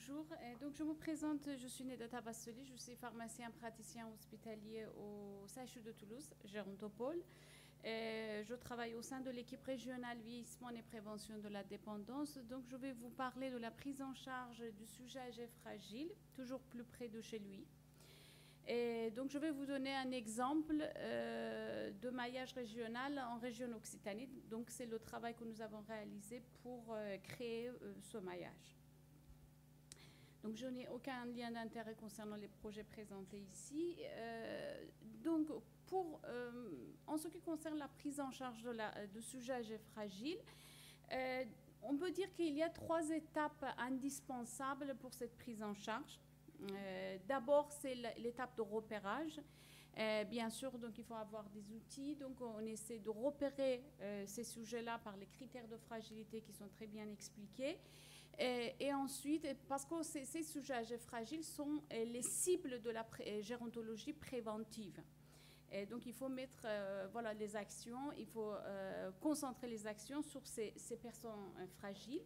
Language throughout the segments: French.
Bonjour, donc je me présente, je suis Nedata Bassoli, je suis pharmacien praticien hospitalier au CHU de Toulouse, Gérontopole. Je travaille au sein de l'équipe régionale vieillissement et prévention de la dépendance. Donc je vais vous parler de la prise en charge du sujet âgé fragile, toujours plus près de chez lui. Et donc je vais vous donner un exemple de maillage régional en région Occitanie. Donc c'est le travail que nous avons réalisé pour créer ce maillage. Donc je n'ai aucun lien d'intérêt concernant les projets présentés ici. Donc en ce qui concerne la prise en charge de sujets âgés fragiles, on peut dire qu'il y a 3 étapes indispensables pour cette prise en charge. D'abord, c'est l'étape de repérage. Bien sûr, donc il faut avoir des outils. Donc on essaie de repérer ces sujets-là par les critères de fragilité qui sont très bien expliqués. Et ensuite, parce que ces sujets âgés fragiles sont les cibles de la gérontologie préventive. Et donc il faut mettre les actions, il faut concentrer les actions sur ces personnes fragiles.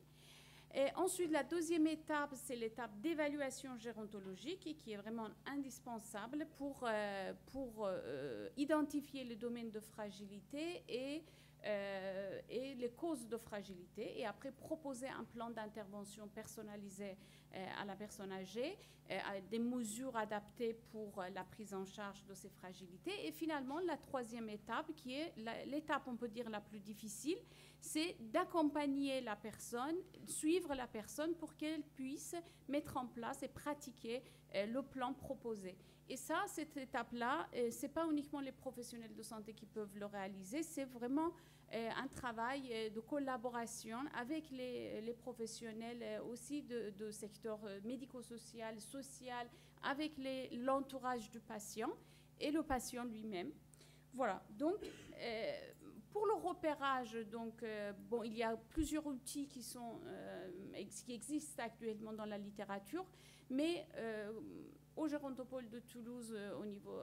Et ensuite, la deuxième étape, c'est l'étape d'évaluation gérontologique qui est vraiment indispensable pour identifier les domaines de fragilité et les causes de fragilité, et après proposer un plan d'intervention personnalisé à la personne âgée, des mesures adaptées pour la prise en charge de ces fragilités. Et finalement, la troisième étape, qui est l'étape, on peut dire, la plus difficile, c'est d'accompagner la personne, suivre la personne pour qu'elle puisse mettre en place et pratiquer le plan proposé. Et ça, cette étape-là, ce n'est pas uniquement les professionnels de santé qui peuvent le réaliser, c'est vraiment un travail de collaboration avec les professionnels aussi de secteur médico-social, social, avec l'entourage du patient et le patient lui-même. Voilà, donc pour le repérage, donc, il y a plusieurs outils qui existent actuellement dans la littérature, mais au Gérontopole de Toulouse, au niveau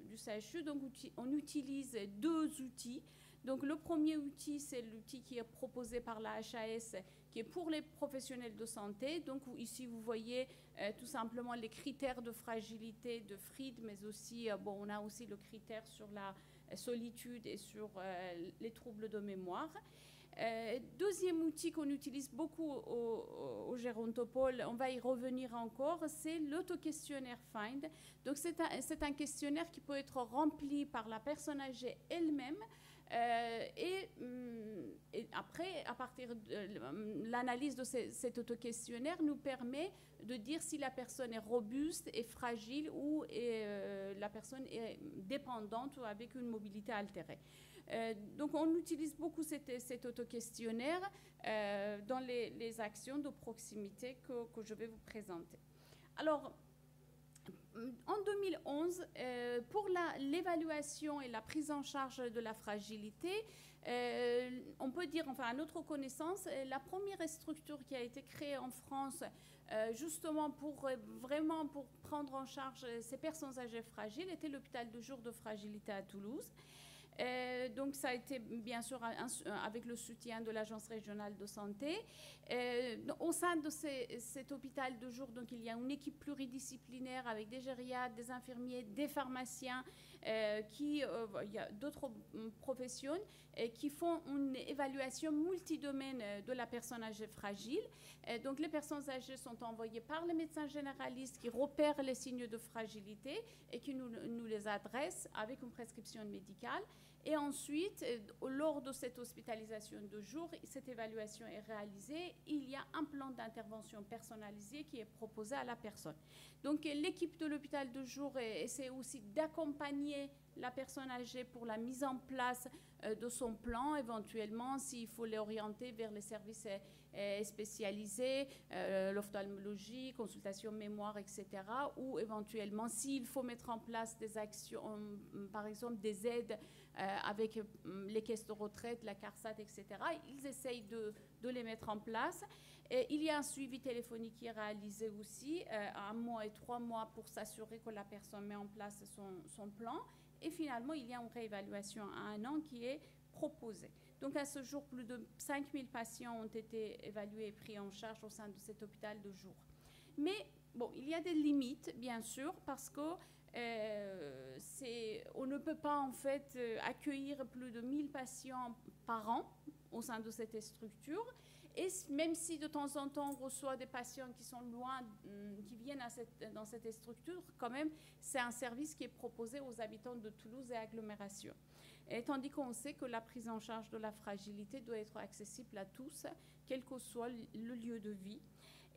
du CHU, donc, on utilise 2 outils. Donc le premier outil, c'est l'outil qui est proposé par la HAS, qui est pour les professionnels de santé. Donc ici, vous voyez tout simplement les critères de fragilité de Fried, mais aussi, on a aussi le critère sur la solitude et sur les troubles de mémoire. Deuxième outil qu'on utilise beaucoup au Gérontopole, on va y revenir encore, c'est l'auto-questionnaire Find. Donc c'est un questionnaire qui peut être rempli par la personne âgée elle-même. Et après, à partir de l'analyse de cet auto-questionnaire nous permet de dire si la personne est robuste et fragile ou la personne est dépendante ou avec une mobilité altérée. Donc on utilise beaucoup cet auto-questionnaire dans les actions de proximité que je vais vous présenter. Alors, en 2011, pour l'évaluation et la prise en charge de la fragilité, on peut dire, enfin à notre connaissance, la première structure qui a été créée en France justement pour prendre en charge ces personnes âgées fragiles était l'hôpital de jour de fragilité à Toulouse. Donc ça a été bien sûr avec le soutien de l'Agence régionale de santé. Au sein de cet hôpital de jour, donc, il y a une équipe pluridisciplinaire avec des gériatres, des infirmiers, des pharmaciens, il y a d'autres professions qui font une évaluation multidomaine de la personne âgée fragile. Donc les personnes âgées sont envoyées par les médecins généralistes qui repèrent les signes de fragilité et qui nous les adressent avec une prescription médicale. Et ensuite, lors de cette hospitalisation de jour, cette évaluation est réalisée. Il y a un plan d'intervention personnalisé qui est proposé à la personne. Donc, l'équipe de l'hôpital de jour essaie aussi d'accompagner la personne âgée pour la mise en place de son plan, éventuellement s'il faut l'orienter vers les services spécialisés, l'ophtalmologie, consultation mémoire, etc. Ou éventuellement s'il faut mettre en place des actions, par exemple des aides avec les caisses de retraite, la CARSAT, etc. Ils essayent de les mettre en place. Et il y a un suivi téléphonique qui est réalisé aussi, 1 mois et 3 mois pour s'assurer que la personne met en place son plan. Et finalement, il y a une réévaluation à 1 an qui est proposée. Donc à ce jour, plus de 5000 patients ont été évalués et pris en charge au sein de cet hôpital de jour. Mais bon, il y a des limites, bien sûr, parce que on ne peut pas en fait accueillir plus de 1000 patients par an au sein de cette structure. Et même si de temps en temps on reçoit des patients qui sont loin, qui viennent dans cette structure, quand même, c'est un service qui est proposé aux habitants de Toulouse et agglomération. Et tandis qu'on sait que la prise en charge de la fragilité doit être accessible à tous, quel que soit le lieu de vie.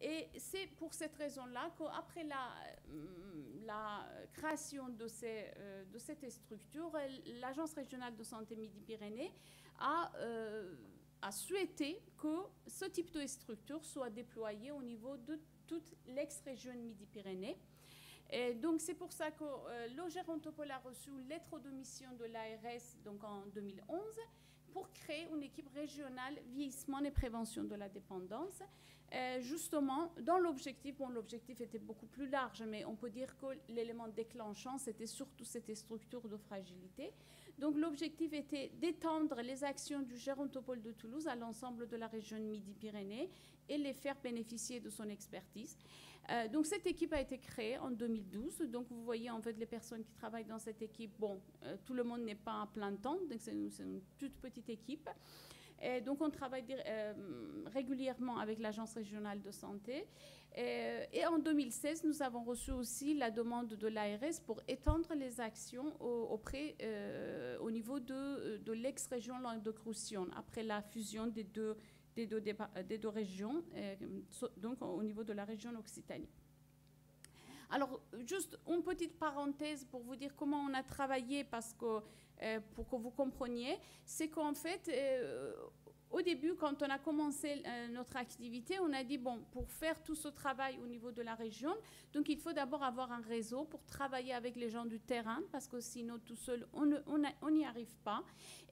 Et c'est pour cette raison-là qu'après la création de cette structure, l'Agence régionale de santé Midi-Pyrénées a souhaité que ce type de structure soit déployé au niveau de toute l'ex-région Midi-Pyrénées. Et donc c'est pour ça que le Gérontopole a reçu une lettre de mission de l'ARS donc en 2011 pour créer une équipe régionale vieillissement et prévention de la dépendance. Justement, dans l'objectif, bon, l'objectif était beaucoup plus large, mais on peut dire que l'élément déclenchant, c'était surtout cette structure de fragilité. Donc l'objectif était d'étendre les actions du Gérontopole de Toulouse à l'ensemble de la région Midi-Pyrénées et les faire bénéficier de son expertise. Donc cette équipe a été créée en 2012. Donc vous voyez en fait les personnes qui travaillent dans cette équipe. Bon, tout le monde n'est pas à plein temps, donc c'est une toute petite équipe. Et donc on travaille régulièrement avec l'Agence régionale de santé. Et en 2016, nous avons reçu aussi la demande de l'ARS pour étendre les actions au niveau de l'ex-région Languedoc-Roussillon, après la fusion des deux régions, donc au niveau de la région Occitanie. Alors, juste une petite parenthèse pour vous dire comment on a travaillé, parce que, pour que vous compreniez, c'est qu'en fait, au début, quand on a commencé notre activité, on a dit, bon, pour faire tout ce travail au niveau de la région, donc il faut d'abord avoir un réseau pour travailler avec les gens du terrain, parce que sinon, tout seul, on n'y arrive pas.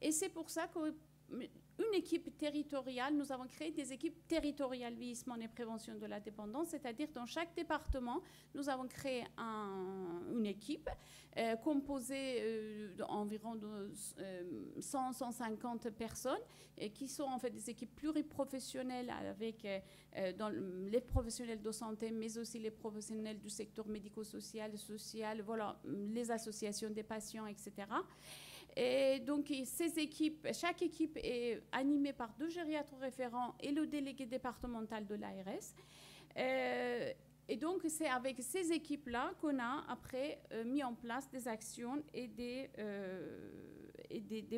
Et c'est pour ça que une équipe territoriale, nous avons créé des équipes territoriales vieillissement et prévention de la dépendance, c'est-à-dire dans chaque département, nous avons créé une équipe composée d'environ 100-150 personnes qui sont en fait des équipes pluriprofessionnelles avec les professionnels de santé, mais aussi les professionnels du secteur médico-social, social, voilà, les associations des patients, etc. Et donc, chaque équipe est animée par 2 gériatres référents et le délégué départemental de l'ARS. Et donc, c'est avec ces équipes-là qu'on a après mis en place des actions et des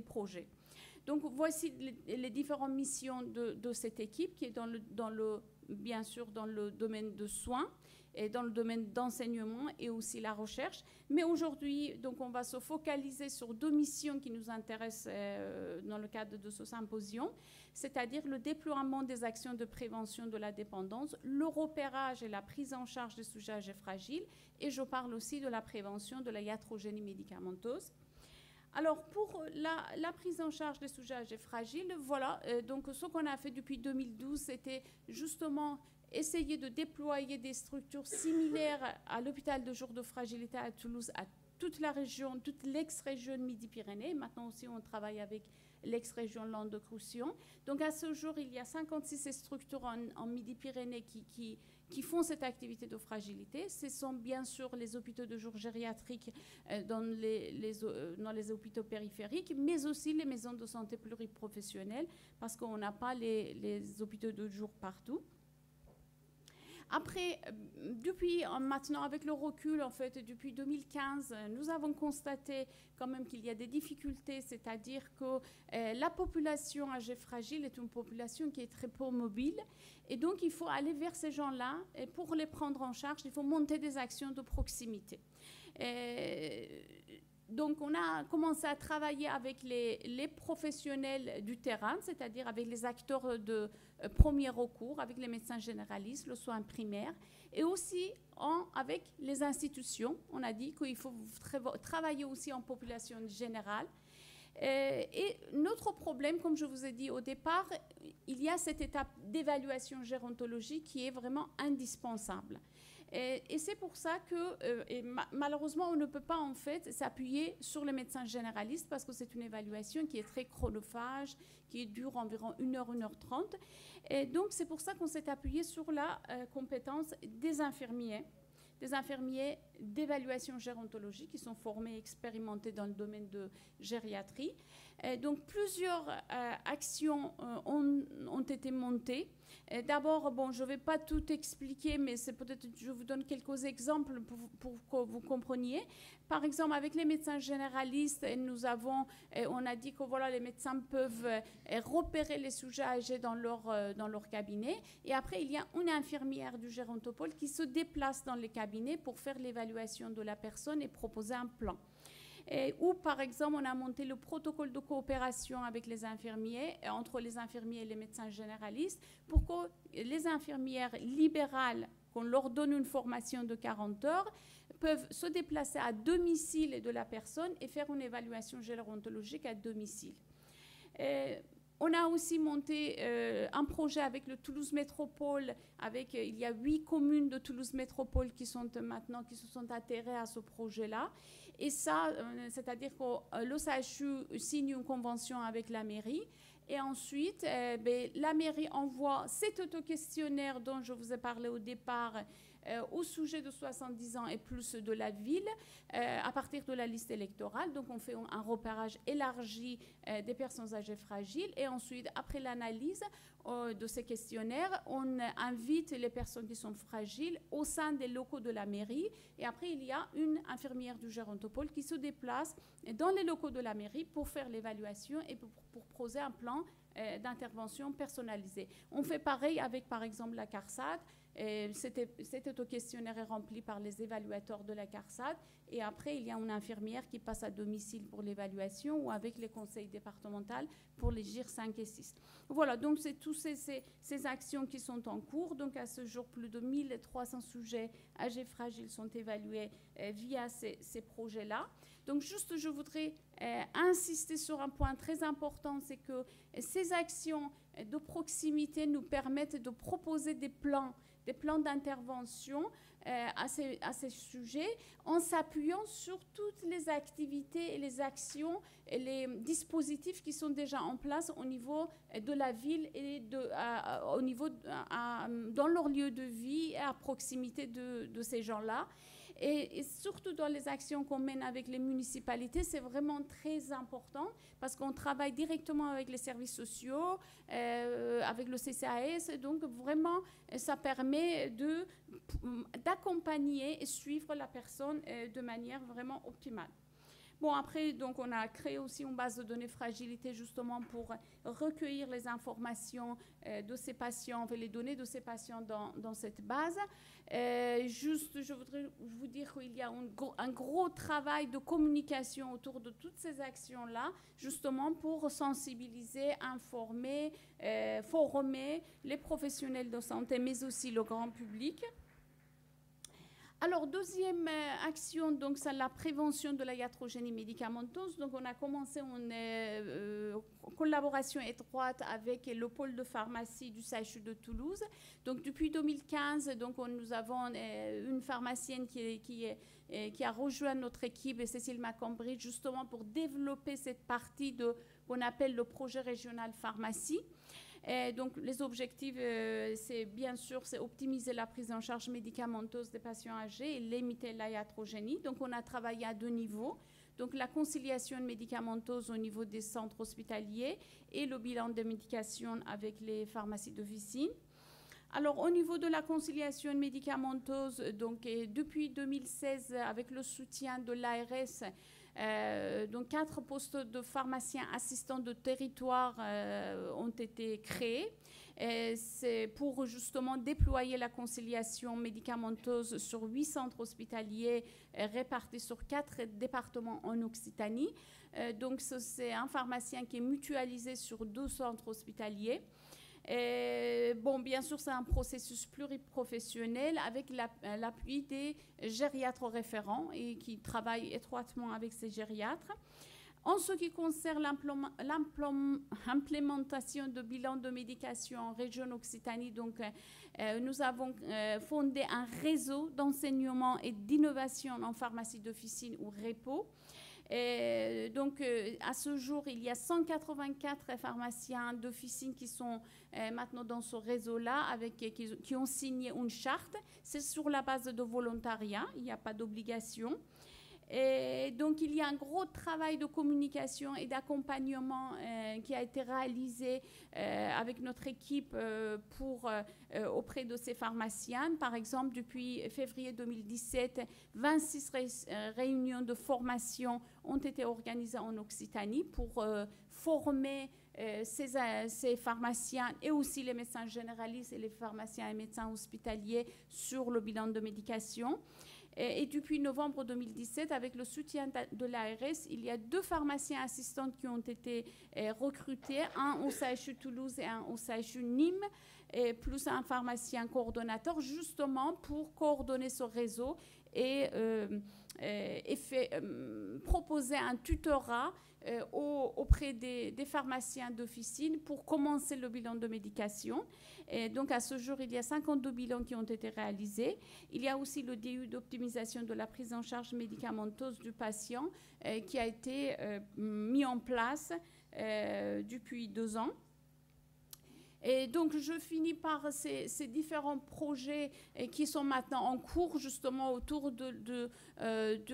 projets. Donc, voici les différentes missions de cette équipe qui est bien sûr dans le domaine de soins et dans le domaine d'enseignement et aussi la recherche. Mais aujourd'hui, donc, on va se focaliser sur 2 missions qui nous intéressent dans le cadre de ce symposium, c'est-à-dire le déploiement des actions de prévention de la dépendance, le repérage et la prise en charge des sujets âgés fragiles, et je parle aussi de la prévention de la iatrogénie médicamenteuse. Alors, pour la prise en charge des sujets âgés fragiles, voilà, donc ce qu'on a fait depuis 2012, c'était justement essayer de déployer des structures similaires à l'hôpital de jour de fragilité à Toulouse, à toute la région, toute l'ex-région Midi-Pyrénées. Maintenant aussi, on travaille avec l'ex-région Languedoc-Roussillon. Donc, à ce jour, il y a 56 structures en Midi-Pyrénées qui font cette activité de fragilité. Ce sont bien sûr les hôpitaux de jour gériatriques dans les hôpitaux périphériques, mais aussi les maisons de santé pluriprofessionnelles, parce qu'on n'a pas les hôpitaux de jour partout. Après, depuis maintenant, avec le recul, en fait, depuis 2015, nous avons constaté quand même qu'il y a des difficultés, c'est-à-dire que la population âgée fragile est une population qui est très peu mobile, et donc il faut aller vers ces gens-là, et pour les prendre en charge, il faut monter des actions de proximité. Donc, on a commencé à travailler avec les professionnels du terrain, c'est-à-dire avec les acteurs de premier recours, avec les médecins généralistes, le soin primaire, et aussi avec les institutions. On a dit qu'il faut travailler aussi en population générale. Et notre problème, comme je vous ai dit au départ, il y a cette étape d'évaluation gérontologique qui est vraiment indispensable. Et c'est pour ça que, malheureusement, on ne peut pas en fait s'appuyer sur le médecin généraliste parce que c'est une évaluation qui est très chronophage, qui dure environ 1 heure, 1 heure 30. Et donc, c'est pour ça qu'on s'est appuyé sur la compétence des infirmiers d'évaluation gérontologique qui sont formés et expérimentés dans le domaine de gériatrie. Donc, plusieurs actions ont été montées. D'abord, bon, je ne vais pas tout expliquer, mais c'est peut-être, je vous donne quelques exemples pour que vous compreniez. Par exemple, avec les médecins généralistes, on a dit que voilà, les médecins peuvent repérer les sujets âgés dans leur cabinet. Et après, il y a une infirmière du gérontopole qui se déplace dans les cabinets pour faire l'évaluation de la personne et proposer un plan. Ou, par exemple, on a monté le protocole de coopération avec les infirmiers, entre les infirmiers et les médecins généralistes, pour que les infirmières libérales, qu'on leur donne une formation de 40 heures, peuvent se déplacer à domicile de la personne et faire une évaluation gérontologique à domicile. On a aussi monté un projet avec le Toulouse Métropole. Il y a 8 communes de Toulouse Métropole qui se sont atterrées à ce projet-là. Et ça, c'est-à-dire que le CHU signe une convention avec la mairie. Et ensuite, la mairie envoie cet autoquestionnaire dont je vous ai parlé au départ au sujet de 70 ans et plus de la ville à partir de la liste électorale. Donc, on fait un repérage élargi des personnes âgées fragiles. Et ensuite, après l'analyse de ces questionnaires, on invite les personnes qui sont fragiles au sein des locaux de la mairie. Et après, il y a une infirmière du gérontopole qui se déplace dans les locaux de la mairie pour faire l'évaluation et pour proposer un plan d'intervention personnalisé. On fait pareil avec, par exemple, la CARSAT. Cet autoquestionnaire est rempli par les évaluateurs de la CARSAT. Et après, il y a une infirmière qui passe à domicile pour l'évaluation ou avec les conseils départementaux pour les GIR 5 et 6. Voilà, donc c'est toutes ces actions qui sont en cours. Donc à ce jour, plus de 1300 sujets âgés fragiles sont évalués via ces projets-là. Donc juste, je voudrais insister sur un point très important, c'est que ces actions de proximité nous permettent de proposer des plans d'intervention à ces sujets en s'appuyant sur toutes les activités et les actions et les dispositifs qui sont déjà en place au niveau de la ville et dans leur lieu de vie et à proximité de ces gens-là. Et surtout dans les actions qu'on mène avec les municipalités, c'est vraiment très important parce qu'on travaille directement avec les services sociaux, avec le CCAS. Donc vraiment, ça permet d'accompagner et suivre la personne de manière vraiment optimale. Bon, après, donc, on a créé aussi une base de données fragilité justement pour recueillir les informations de ces patients, les données de ces patients dans cette base. Juste, je voudrais vous dire qu'il y a un gros travail de communication autour de toutes ces actions-là, justement pour sensibiliser, informer, former les professionnels de santé, mais aussi le grand public. Alors, deuxième action, donc, c'est la prévention de la iatrogénie médicamenteuse. Donc, on a commencé une collaboration étroite avec le pôle de pharmacie du CHU de Toulouse. Donc, depuis 2015, donc, nous avons une pharmacienne qui a rejoint notre équipe, Cécile Macambridge, justement pour développer cette partie qu'on appelle le projet régional pharmacie. Et donc, les objectifs, c'est bien sûr, c'est optimiser la prise en charge médicamenteuse des patients âgés et limiter la iatrogénie. Donc, on a travaillé à 2 niveaux. Donc, la conciliation médicamenteuse au niveau des centres hospitaliers et le bilan de médication avec les pharmacies d'officine. Alors, au niveau de la conciliation médicamenteuse, donc, depuis 2016, avec le soutien de l'ARS, donc 4 postes de pharmaciens assistants de territoire ont été créés. C'est pour justement déployer la conciliation médicamenteuse sur 8 centres hospitaliers répartis sur 4 départements en Occitanie. Donc c'est un pharmacien qui est mutualisé sur 2 centres hospitaliers. Bon, bien sûr, c'est un processus pluriprofessionnel avec l'appui des gériatres référents et qui travaillent étroitement avec ces gériatres. En ce qui concerne l'implémentation de bilan de médication en région Occitanie, donc, nous avons fondé un réseau d'enseignement et d'innovation en pharmacie d'officine ou REPO. Donc, à ce jour, il y a 184 pharmaciens d'officine qui sont maintenant dans ce réseau-là, qui ont signé une charte. C'est sur la base de volontariat, il n'y a pas d'obligation. Et donc, il y a un gros travail de communication et d'accompagnement qui a été réalisé avec notre équipe auprès de ces pharmaciens. Par exemple, depuis février 2017, 26 réunions de formation ont été organisées en Occitanie pour former ces pharmaciens et aussi les médecins généralistes et les pharmaciens et médecins hospitaliers sur le bilan de médication. Et depuis novembre 2017, avec le soutien de l'ARS, il y a 2 pharmaciens assistants qui ont été recrutés, un au CHU Toulouse et un au CHU Nîmes, plus un pharmacien coordonnateur, justement pour coordonner ce réseau et proposer un tutorat auprès des pharmaciens d'officine pour commencer le bilan de médication. Et donc, à ce jour, il y a 52 bilans qui ont été réalisés. Il y a aussi le DU d'optimisation de la prise en charge médicamenteuse du patient qui a été mis en place depuis 2 ans. Et donc, je finis par ces différents projets qui sont maintenant en cours, justement, autour de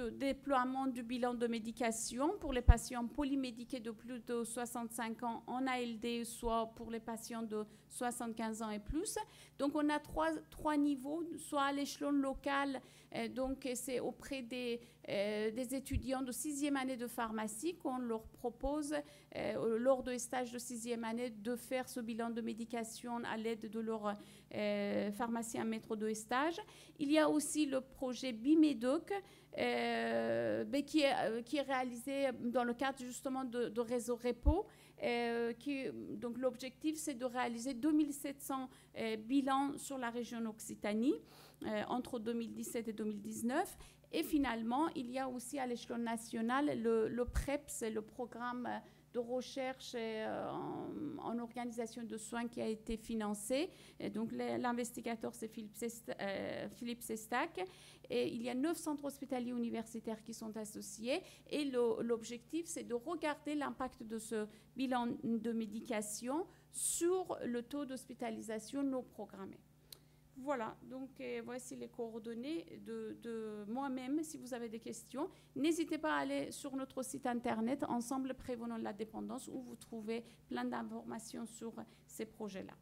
déploiement du bilan de médication pour les patients polymédiqués de plus de 65 ans en ALD, soit pour les patients de 75 ans et plus. Donc, on a trois niveaux, soit à l'échelon local, donc c'est auprès des étudiants de 6e année de pharmacie qu'on leur propose, lors des stages de 6e année, de faire ce bilan de médication à l'aide de leur pharmacien maître de stage. Il y a aussi le projet Bimédoc, qui est réalisé dans le cadre justement de réseau REPO. Donc l'objectif, c'est de réaliser 2700 bilans sur la région Occitanie entre 2017 et 2019. Et finalement, il y a aussi à l'échelon national le PREPS, le programme de recherche en organisation de soins qui a été financé. Et donc l'investigateur, c'est Philippe Sestac. Et il y a 9 centres hospitaliers universitaires qui sont associés. Et l'objectif, c'est de regarder l'impact de ce bilan de médication sur le taux d'hospitalisation non programmé. Voilà, donc voici les coordonnées de moi-même. Si vous avez des questions, n'hésitez pas à aller sur notre site internet Ensemble prévenons la dépendance, où vous trouvez plein d'informations sur ces projets-là.